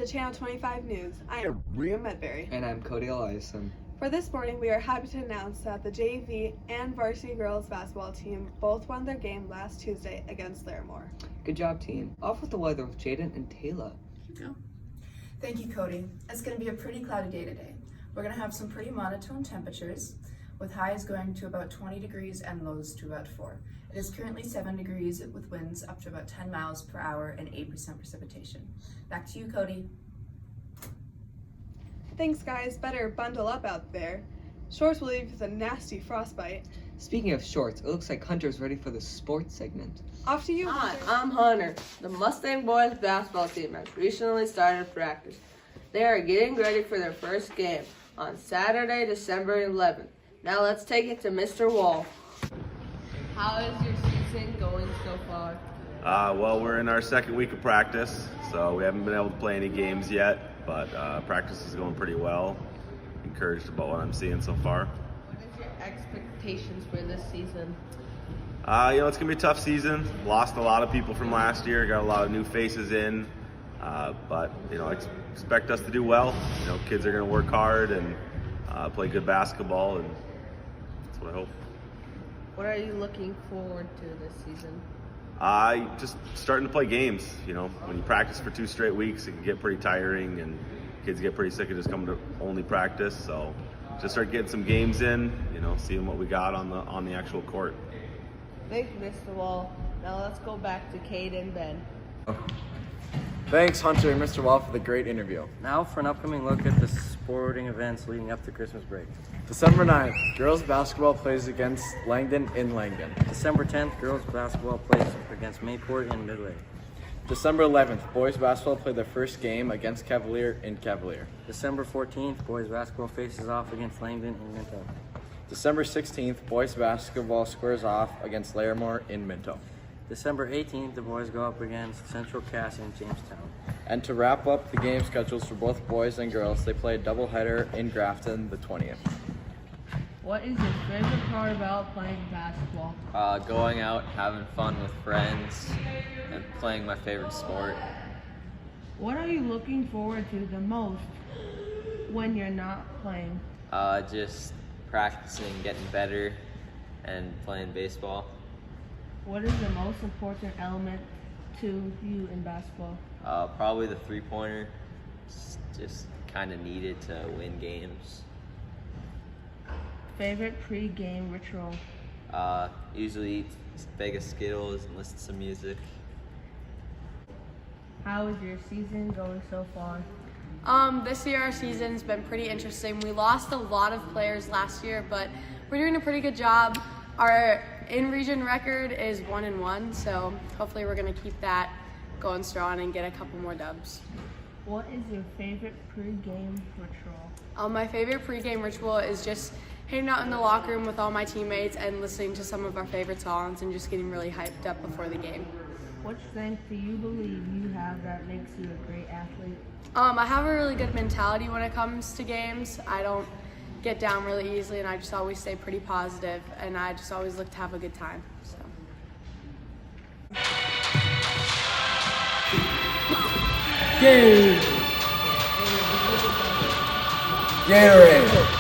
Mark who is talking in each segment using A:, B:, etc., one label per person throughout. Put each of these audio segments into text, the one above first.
A: to Channel 25 News. I am Rhea Medberry.
B: And I'm Cody Eliason.
A: For this morning, we are happy to announce that the JV and varsity girls basketball team both won their game last Tuesday against Larimore.
B: Good job, team. Off with the weather with Jaden and Taylor.
C: Thank you, Cody. It's going to be a pretty cloudy day today. We're going to have some pretty monotone temperatures, with highs going to about 20 degrees and lows to about 4. It is currently 7 degrees with winds up to about 10 miles per hour and 8% precipitation. Back to you, Cody.
A: Thanks, guys. Better bundle up out there. Shorts will leave you with a nasty frostbite.
B: Speaking of shorts, it looks like Hunter's ready for the sports segment.
A: Off to you,
D: Hi,
A: Hunter.
D: I'm Hunter. The Mustang boys basketball team has recently started practice. They are getting ready for their first game on Saturday, December 11th. Now let's take it to Mr. Wall. How is your season going so far?
E: Well, we're in our second week of practice, so we haven't been able to play any games yet, but practice is going pretty well. Encouraged about what I'm seeing so far.
D: What is your expectations for this season?
E: It's going to be a tough season. Lost a lot of people from last year, got a lot of new faces in, but I expect us to do well. Kids are going to work hard and play good basketball, and that's what I hope.
D: What are you looking forward to this season?
E: Just starting to play games. When you practice for 2 straight weeks, it can get pretty tiring, and kids get pretty sick of just coming to only practice. So just start getting some games in, seeing what we got on the actual court.
D: Thank you, Mr. Wall. Now let's go back to Cade and Ben.
F: Thanks, Hunter and Mr. Wall, for the great interview.
G: Now for an upcoming look at the sporting events leading up to Christmas break.
F: December 9th, girls basketball plays against Langdon in Langdon.
G: December 10th, girls basketball plays against Mayport in Midway.
F: December 11th, boys basketball play their first game against Cavalier in Cavalier.
G: December 14th, boys basketball faces off against Langdon in Minto.
F: December 16th, boys basketball squares off against Larimore in Minto.
G: December 18th, the boys go up against Central Cass in Jamestown.
F: And to wrap up the game schedules for both boys and girls, they play a doubleheader in Grafton the 20th.
D: What is your favorite part about playing basketball?
H: Going out, having fun with friends, and playing my favorite sport.
D: What are you looking forward to the most when you're not playing?
H: Just practicing, getting better, and playing baseball.
D: What is the most important element to you in basketball?
H: Probably the three-pointer. It's just kind of needed to win games.
D: Favorite pre-game ritual?
H: Usually eat a bag of Skittles and listen to some music.
D: How is your season going so far?
I: This year our season's been pretty interesting. We lost a lot of players last year, but we're doing a pretty good job. Our in-region record is 1-1, so hopefully we're going to keep that going strong and get a couple more dubs.
D: What is your favorite pre-game ritual?
I: My favorite pre-game ritual is just hanging out in the locker room with all my teammates and listening to some of our favorite songs and just getting really hyped up before the game.
D: What strength do you believe you have that makes you a great athlete?
I: I have a really good mentality when it comes to games. I don't get down really easily, and I just always stay pretty positive, and I just always look to have a good time. So.
F: Gatorade.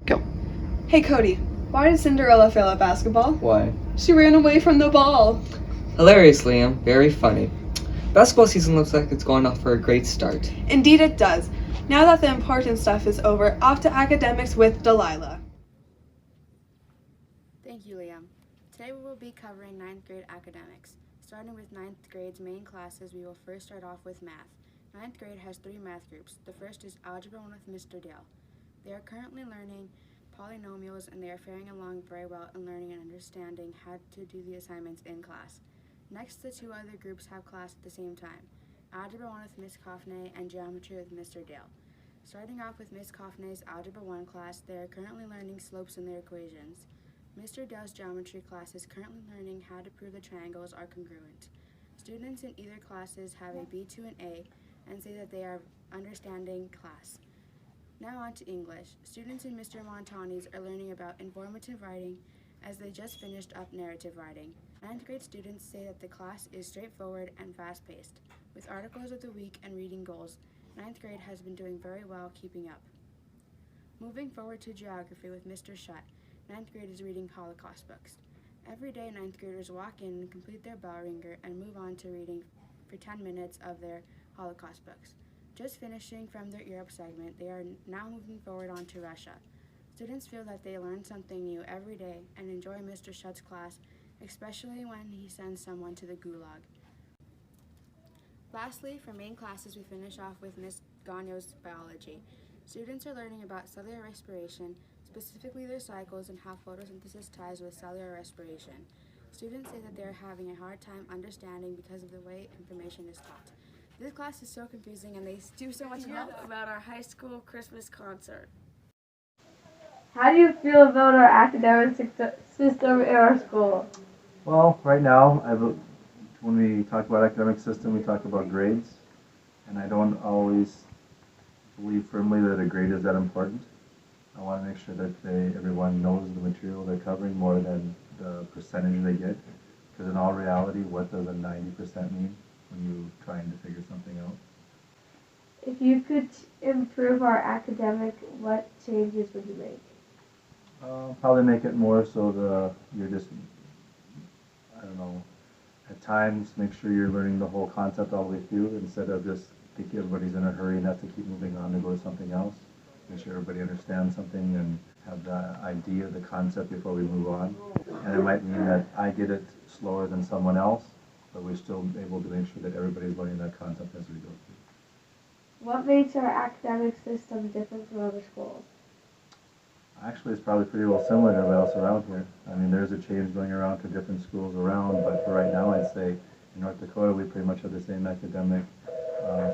B: Go.
A: Hey, Cody. Why did Cinderella fail at basketball?
B: Why?
A: She ran away from the ball.
B: Hilarious, Liam. Very funny. Basketball season looks like it's going off for a great start.
A: Indeed it does. Now that the important stuff is over, off to academics with Delilah.
J: Thank you, Liam. Today we will be covering 9th grade academics. Starting with 9th grade's main classes, we will first start off with math. 9th grade has 3 math groups. The first is Algebra 1 with Mr. Dale. They are currently learning polynomials, and they are faring along very well in learning and understanding how to do the assignments in class. Next, the 2 other groups have class at the same time. Algebra 1 with Miss Coffney and Geometry with Mr. Dale. Starting off with Miss Coffney's Algebra 1 class, they are currently learning slopes and their equations. Mr. Dale's Geometry class is currently learning how to prove the triangles are congruent. Students in either classes have a B to an A and say that they are understanding class. Now on to English. Students in Mr. Montani's are learning about informative writing as they just finished up narrative writing. 9th grade students say that the class is straightforward and fast-paced. With articles of the week and reading goals, 9th grade has been doing very well keeping up. Moving forward to geography with Mr. Shutt, 9th grade is reading Holocaust books. Every day 9th graders walk in and complete their bell ringer and move on to reading for 10 minutes of their Holocaust books. Just finishing from their Europe segment, they are now moving forward on to Russia. Students feel that they learn something new every day and enjoy Mr. Shutt's class, especially when he sends someone to the gulag. Lastly, for main classes, we finish off with Ms. Gagno's biology. Students are learning about cellular respiration, specifically their cycles and how photosynthesis ties with cellular respiration. Students say that they are having a hard time understanding because of the way information is taught. This class is so confusing and they do so much help
I: About our high school Christmas concert.
D: How do you feel about our academic system in our school?
K: Well, right now, when we talk about academic system, we talk about grades, and I don't always believe firmly that a grade is that important. I want to make sure that everyone knows the material they're covering more than the percentage they get, because in all reality, what does a 90% mean when you're trying to figure something out?
D: If you could improve our academic, what changes would you make?
K: Probably make it more so you're just, I don't know, at times make sure you're learning the whole concept all the way through instead of just thinking everybody's in a hurry and have to keep moving on to go to something else. Make sure everybody understands something and have the idea, the concept before we move on. And it might mean that I get it slower than someone else, but we're still able to make sure that everybody's learning that concept as we go through.
D: What makes our academic system different from other schools?
K: Actually, it's probably pretty well similar to everybody else around here. I mean, there's a change going around to different schools around, but for right now, I'd say in North Dakota, we pretty much have the same academic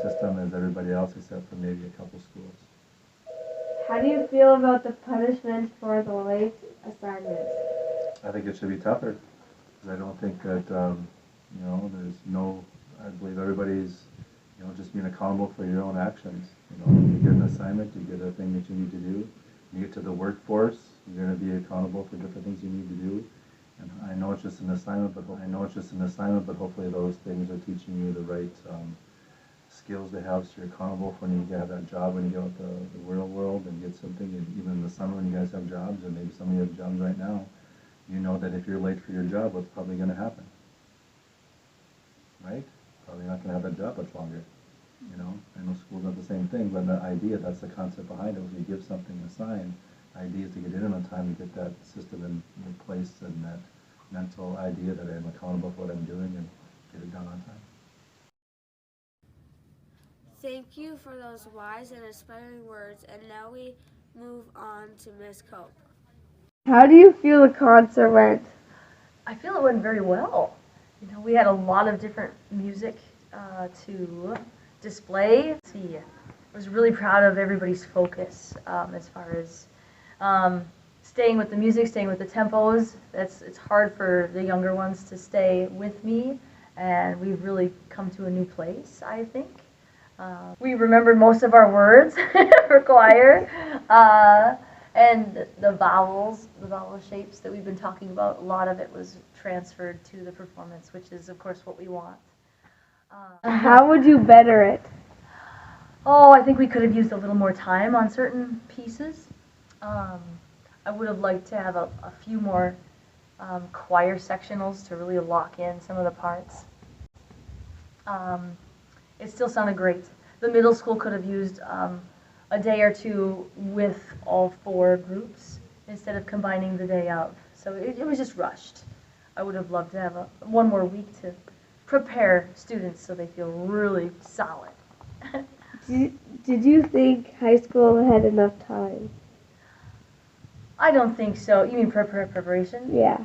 K: system as everybody else, except for maybe a couple schools.
D: How do you feel about the punishment for the late assignments?
K: I think it should be tougher, because I don't think that, I believe everybody's, just being accountable for your own actions. You get an assignment, you get a thing that you need to do. You get to the workforce, you're going to be accountable for different things you need to do. And I know it's just an assignment, but hopefully those things are teaching you the right skills to have, so you're accountable for when you have that job, when you go out the real world and get something. And even in the summer when you guys have jobs, and maybe some of you have jobs right now, you know that if you're late for your job, what's probably going to happen, right? Probably not going to have that job much longer. I know school's not the same thing, but the idea, that's the concept behind it. When you give something a sign, the idea is to get in on time, to get that system in place, and that mental idea that I'm accountable for what I'm doing and get it done on time.
L: Thank you for those wise and inspiring words, and now we move on to Miss Cope.
D: How do you feel the concert went?
M: I feel it went very well. We had a lot of different music to display. I was really proud of everybody's focus as far as staying with the music, staying with the tempos. It's hard for the younger ones to stay with me, and we've really come to a new place, I think. We remembered most of our words for choir, and the vowel shapes that we've been talking about, a lot of it was transferred to the performance, which is, of course, what we want.
D: How would you better it?
M: I think we could have used a little more time on certain pieces. I would have liked to have a few more choir sectionals to really lock in some of the parts. It still sounded great. The middle school could have used a day or two with all 4 groups instead of combining the day of. So it was just rushed. I would have loved to have one more week to prepare students so they feel really solid.
D: Did you think high school had enough time?
M: I don't think so. You mean preparation?
D: Yeah.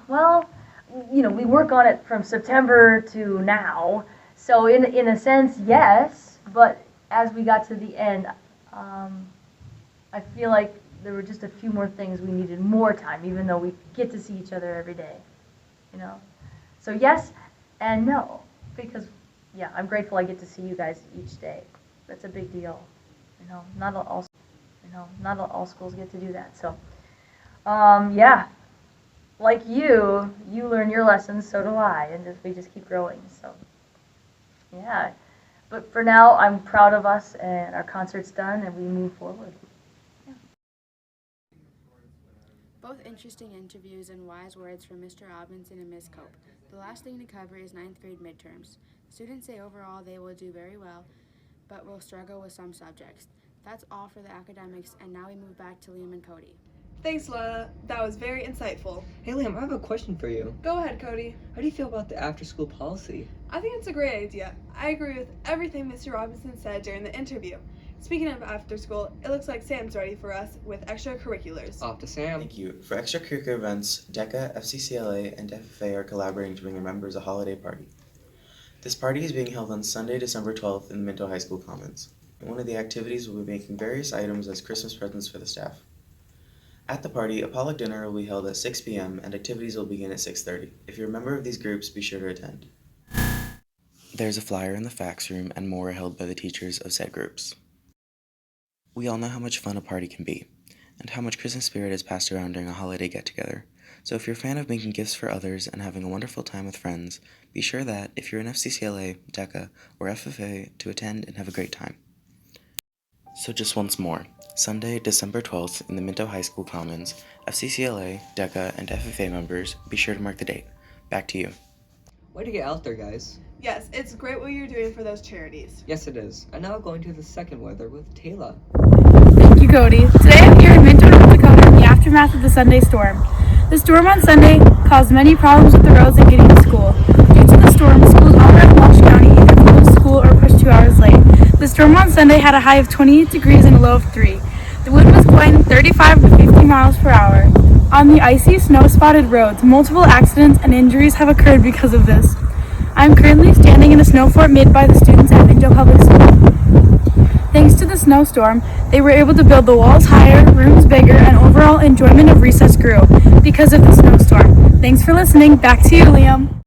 M: Well, we work on it from September to now. So in a sense, yes. But as we got to the end, I feel like there were just a few more things we needed more time, even though we get to see each other every day. So yes and no, because I'm grateful I get to see you guys each day. That's a big deal. Not all schools get to do that. So Yeah, like you learn your lessons, so do I, and we just keep growing. So, yeah. But for now, I'm proud of us, and our concert's done, and we move forward.
J: Both interesting interviews and wise words from Mr. Robinson and Ms. Cope. The last thing to cover is 9th grade midterms. Students say overall they will do very well, but will struggle with some subjects. That's all for the academics, and now we move back to Liam and Cody.
A: Thanks, Lola. That was very insightful.
B: Hey Liam, I have a question for you.
A: Go ahead, Cody.
B: How do you feel about the after-school policy?
A: I think it's a great idea. I agree with everything Mr. Robinson said during the interview. Speaking of after school, it looks like Sam's ready for us with extracurriculars.
B: Off to Sam.
N: Thank you. For extracurricular events, DECA, FCCLA, and FFA are collaborating to bring their members a holiday party. This party is being held on Sunday, December 12th in the Minto High School Commons. And one of the activities will be making various items as Christmas presents for the staff. At the party, a potluck dinner will be held at 6 p.m. and activities will begin at 6:30. If you're a member of these groups, be sure to attend. There's a flyer in the fax room and more held by the teachers of said groups. We all know how much fun a party can be, and how much Christmas spirit is passed around during a holiday get-together. So if you're a fan of making gifts for others and having a wonderful time with friends, be sure that, if you're an FCCLA, DECA, or FFA, to attend and have a great time. So just once more, Sunday, December 12th in the Minto High School Commons, FCCLA, DECA, and FFA members, be sure to mark the date. Back to you.
B: Way to get out there, guys.
A: Yes, it's great what you're doing for those charities.
B: Yes, it is. And now going to the second weather with Taylor.
O: Thank you, Cody. Today I'm here in Minto, North Dakota in the aftermath of the Sunday storm. The storm on Sunday caused many problems with the roads and getting to school. Due to the storm, schools all around Walsh County either closed school or pushed 2 hours late. The storm on Sunday had a high of 28 degrees and a low of 3. The wind was blowing 35 to 50 miles per hour. On the icy, snow-spotted roads, multiple accidents and injuries have occurred because of this. I'm currently standing in a snow fort made by the students at Minto Public School. Thanks to the snowstorm, they were able to build the walls higher, rooms bigger, and overall enjoyment of recess grew because of the snowstorm. Thanks for listening. Back to you, Liam.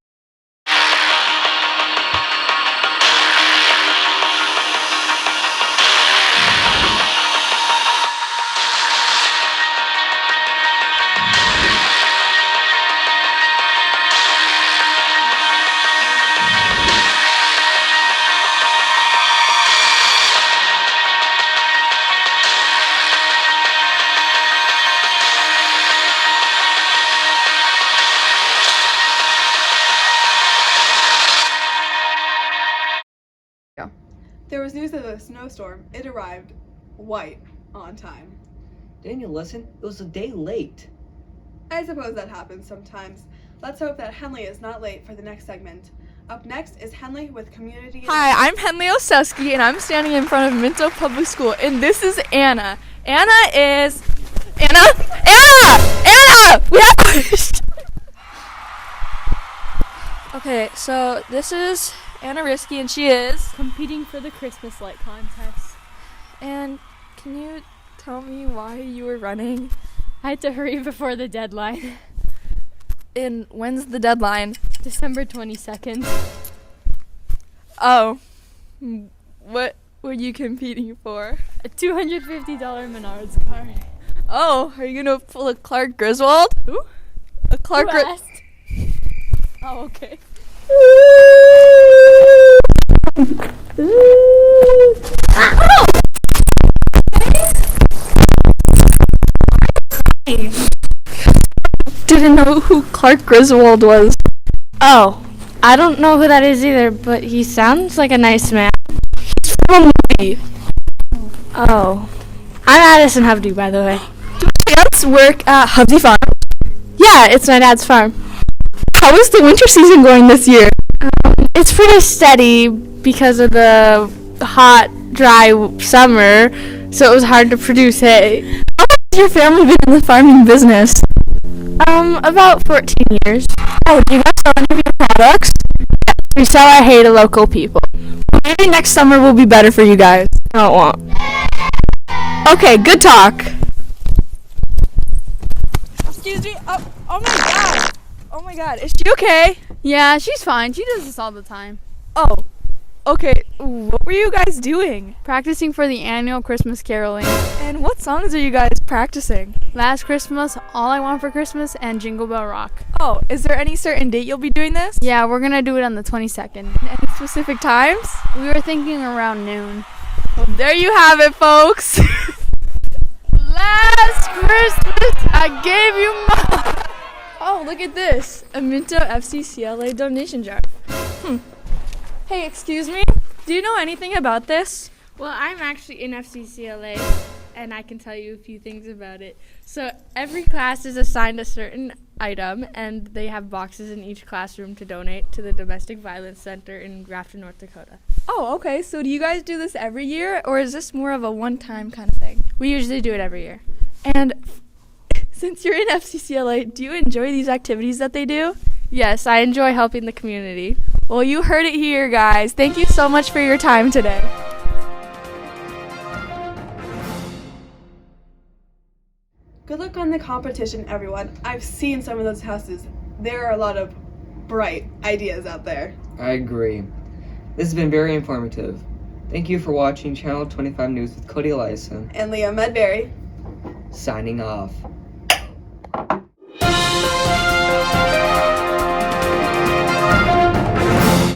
A: There was news of a snowstorm. It arrived white on time.
B: Didn't you listen? It was a day late.
A: I suppose that happens sometimes. Let's hope that Henley is not late for the next segment. Up next is Henley with Community...
P: Hi, I'm Henley Osowski, and I'm standing in front of Minto Public School, and this is Anna. Anna! We have... Okay, so this is Anna Risky, and she is...
O: competing for the Christmas light contest.
P: And can you tell me why you were running?
O: I had to hurry before the deadline.
P: And when's the deadline?
O: December 22nd.
P: Oh. What were you competing for?
O: A $250 Menards card.
P: Oh, are you gonna pull a Clark Griswold?
O: Who?
P: A Clark
O: Who asked? Oh, okay.
P: Didn't know who Clark Griswold was.
Q: Oh, I don't know who that is either, but he sounds like a nice man.
P: He's from Lee.
Q: Oh, I'm Addison Hovde, by the way.
P: Do my parents work at Hovde Farm?
Q: Yeah, it's my dad's farm.
P: How is the winter season going this year?
Q: It's pretty steady because of the hot, dry summer, so it was hard to produce hay.
P: How long has your family been in the farming business?
Q: About 14 years.
P: Oh, do you guys sell any of your products?
Q: Yeah, we sell our hay to local people.
P: Well, maybe next summer will be better for you guys.
Q: No, it won't.
P: Okay, good talk.
O: Excuse me.
P: Oh my god. Oh my god. Is she okay?
O: Yeah, she's fine. She does this all the time.
P: Oh. Okay, what were you guys doing?
O: Practicing for the annual Christmas caroling.
P: And what songs are you guys practicing?
O: Last Christmas, All I Want for Christmas, and Jingle Bell Rock.
P: Oh, is there any certain date you'll be doing this?
O: Yeah, we're gonna do it on the 22nd.
P: Any specific times?
O: We were thinking around noon.
P: Well, there you have it, folks.
O: Last Christmas, I gave you my...
P: Oh, look at this. A Minto FCCLA donation jar. Hey, excuse me? Do you know anything about this?
Q: Well, I'm actually in FCCLA, and I can tell you a few things about it. So every class is assigned a certain item, and they have boxes in each classroom to donate to the Domestic Violence Center in Grafton, North Dakota.
P: Oh, okay. So do you guys do this every year, or is this more of a one-time kind of thing?
Q: We usually do it every year.
P: And since you're in FCCLA, do you enjoy these activities that they do?
Q: Yes, I enjoy helping the community.
P: Well, you heard it here, guys. Thank you so much for your time today.
A: Good luck on the competition, everyone. I've seen some of those houses. There are a lot of bright ideas out there.
B: I agree. This has been very informative. Thank you for watching Channel 25 News with Cody Eliason
A: And Leah Medberry.
B: signing off.